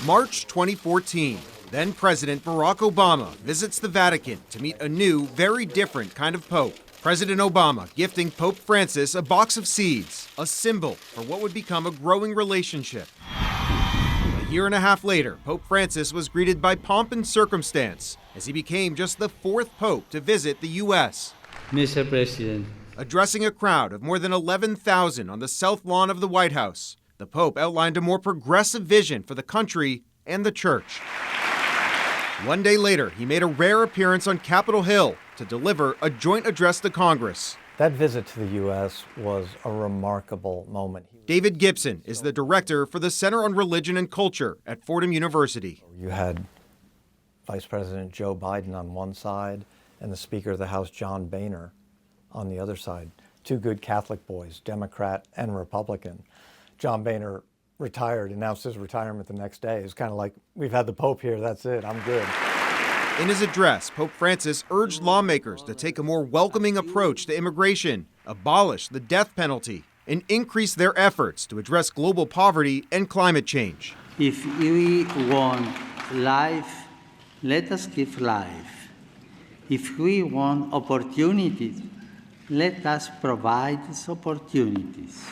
March 2014. Then President Barack Obama visits the Vatican to meet a new, very different kind of Pope. President Obama gifting Pope Francis a box of seeds, a symbol for what would become a growing relationship. A year and a half later, Pope Francis was greeted by pomp and circumstance as he became just the fourth Pope to visit the U.S. Mr. President. Addressing a crowd of more than 11,000 on the south lawn of the White House, the Pope outlined a more progressive vision for the country and the church. One day later, he made a rare appearance on Capitol Hill to deliver a joint address to Congress. That visit to the U.S. was a remarkable moment. David Gibson is the director for the Center on Religion and Culture at Fordham University. You had Vice President Joe Biden on one side and the Speaker of the House, John Boehner, on the other side. Two good Catholic boys, Democrat and Republican. John Boehner retired, announced his retirement the next day. It's kind of like, we've had the Pope here, that's it, I'm good. In his address, Pope Francis urged lawmakers to take a more welcoming approach to immigration, abolish the death penalty, and increase their efforts to address global poverty and climate change. If we want life, let us give life. If we want opportunities, let us provide these opportunities.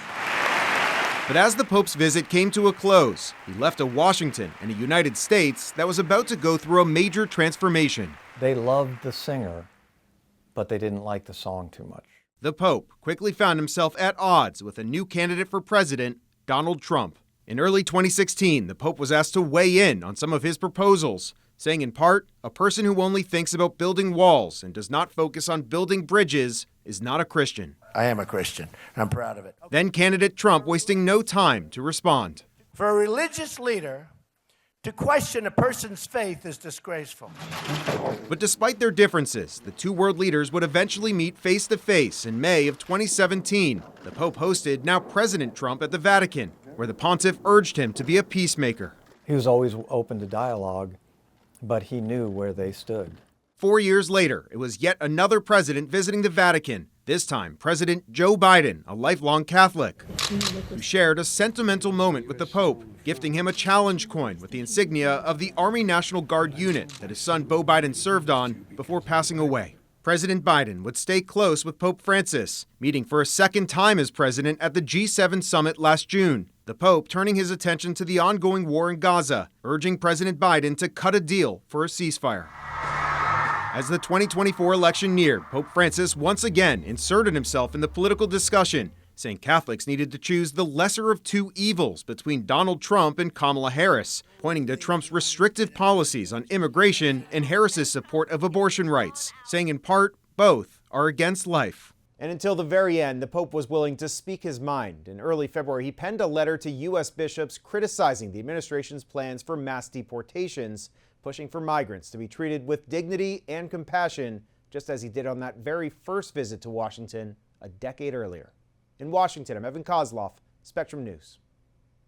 But as the Pope's visit came to a close, he left a Washington and a United States that was about to go through a major transformation. They loved the singer, but they didn't like the song too much. The Pope quickly found himself at odds with a new candidate for president, Donald Trump. In early 2016, the Pope was asked to weigh in on some of his proposals, saying in part, a person who only thinks about building walls and does not focus on building bridges is not a Christian. I am a Christian. I'm proud of it. Then candidate Trump wasting no time to respond. For a religious leader to question a person's faith is disgraceful. But despite their differences, the two world leaders would eventually meet face to face in May of 2017. The Pope hosted now President Trump at the Vatican, where the pontiff urged him to be a peacemaker. He was always open to dialogue, but he knew where they stood. 4 years later, it was yet another president visiting the Vatican, this time President Joe Biden, a lifelong Catholic, who shared a sentimental moment with the Pope, gifting him a challenge coin with the insignia of the Army National Guard unit that his son Beau Biden served on before passing away. President Biden would stay close with Pope Francis, meeting for a second time as president at the G7 summit last June. The Pope turning his attention to the ongoing war in Gaza, urging President Biden to cut a deal for a ceasefire. As the 2024 election neared, Pope Francis once again inserted himself in the political discussion, saying Catholics needed to choose the lesser of two evils between Donald Trump and Kamala Harris, pointing to Trump's restrictive policies on immigration and Harris's support of abortion rights, saying in part, both are against life. And until the very end, the Pope was willing to speak his mind. In early February, he penned a letter to U.S. bishops criticizing the administration's plans for mass deportations, pushing for migrants to be treated with dignity and compassion, just as he did on that very first visit to Washington a decade earlier. In Washington, I'm Evan Koslof, Spectrum News.